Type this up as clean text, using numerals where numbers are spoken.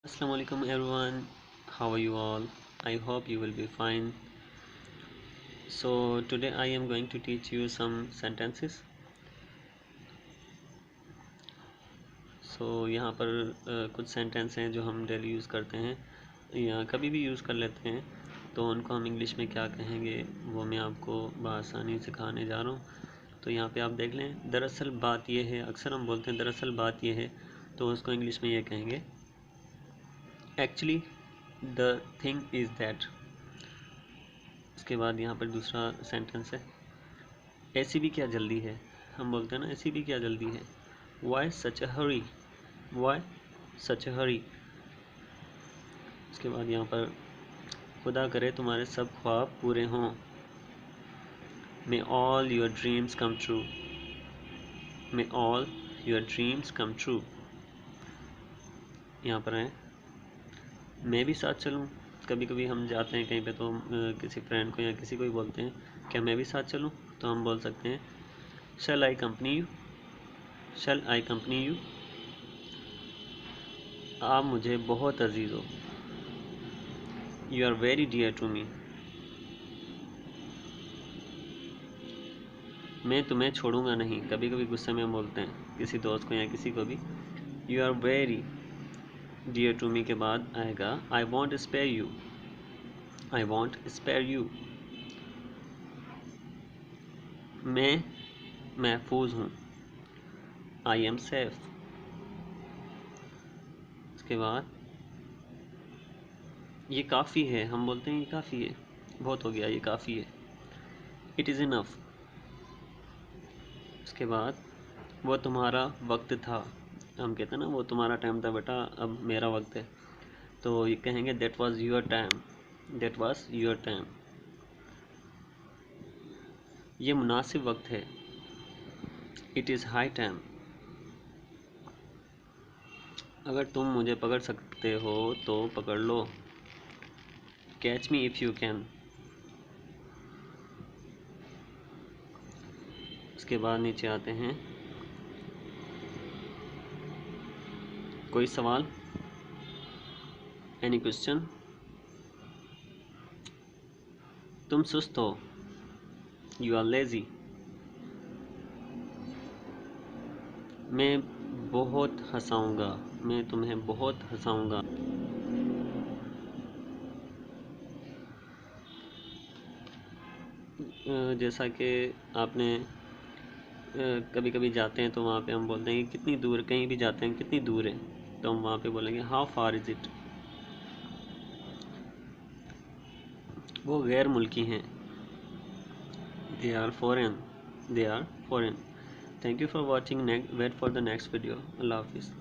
Assalamu alaikum everyone, how are you all? I hope you will be fine. So today I am going to teach you some sentences. यहाँ पर कुछ sentence हैं जो हम daily use करते हैं या कभी भी यूज़ कर लेते हैं, तो उनको हम इंग्लिश में क्या कहेंगे वो मैं आपको बआसानी सिखाने जा रहा हूँ। तो यहाँ पे आप देख लें, दरअसल बात यह है, अक्सर हम बोलते हैं दरअसल बात यह है, तो उसको इंग्लिश में ये कहेंगे actually the thing is that. उसके बाद यहाँ पर दूसरा सेंटेंस है, ऐसी भी क्या जल्दी है। हम बोलते हैं ना, ऐसी भी क्या जल्दी है, वाई सच अ हरी, वाई सच अ हरी। उसके बाद यहाँ पर खुदा करे तुम्हारे सब ख्वाब पूरे हों, may all your dreams come true, may all your dreams come true. यहाँ पर है, मैं भी साथ चलूँ। कभी कभी हम जाते हैं कहीं पे तो हम किसी फ्रेंड को या किसी को ही बोलते हैं क्या मैं भी साथ चलूँ, तो हम बोल सकते हैं shall I company you, shall I company you. आप मुझे बहुत अजीज़ हो, you are very dear to me. मैं तुम्हें छोड़ूंगा नहीं। कभी कभी गुस्से में हम बोलते हैं किसी दोस्त को या किसी को भी, you are very dear to me के बाद आएगा I won't spare you, I won't spare you. मैं महफूज हूँ, आई एम सेफ। उसके बाद ये काफ़ी है, हम बोलते हैं ये काफ़ी है, बहुत हो गया, ये काफ़ी है, इट इज़ इनफ। उसके बाद वो तुम्हारा वक्त था, हम कहते हैं ना वो तुम्हारा टाइम था बेटा, अब मेरा वक्त है, तो ये कहेंगे that was your time, that was your time. ये मुनासिब वक्त है, इट इज़ हाई टाइम। अगर तुम मुझे पकड़ सकते हो तो पकड़ लो, catch me if you can. उसके बाद नीचे आते हैं, कोई सवाल, एनी क्वेश्चन। तुम सुस्त हो, यू आर लेज़ी। मैं बहुत हंसाऊंगा, मैं तुम्हें बहुत हंसाऊंगा। जैसा कि आपने कभी कभी जाते हैं तो वहाँ पे हम बोलते हैं कि कितनी दूर, कहीं भी जाते हैं कितनी दूर है, तो हम वहाँ पे बोलेंगे हाउ फार इज़ इट। वो गैर मुल्की हैं, they are foreign, they are foreign. Thank you for watching, wait for the next video. अल्लाह हाफिज़।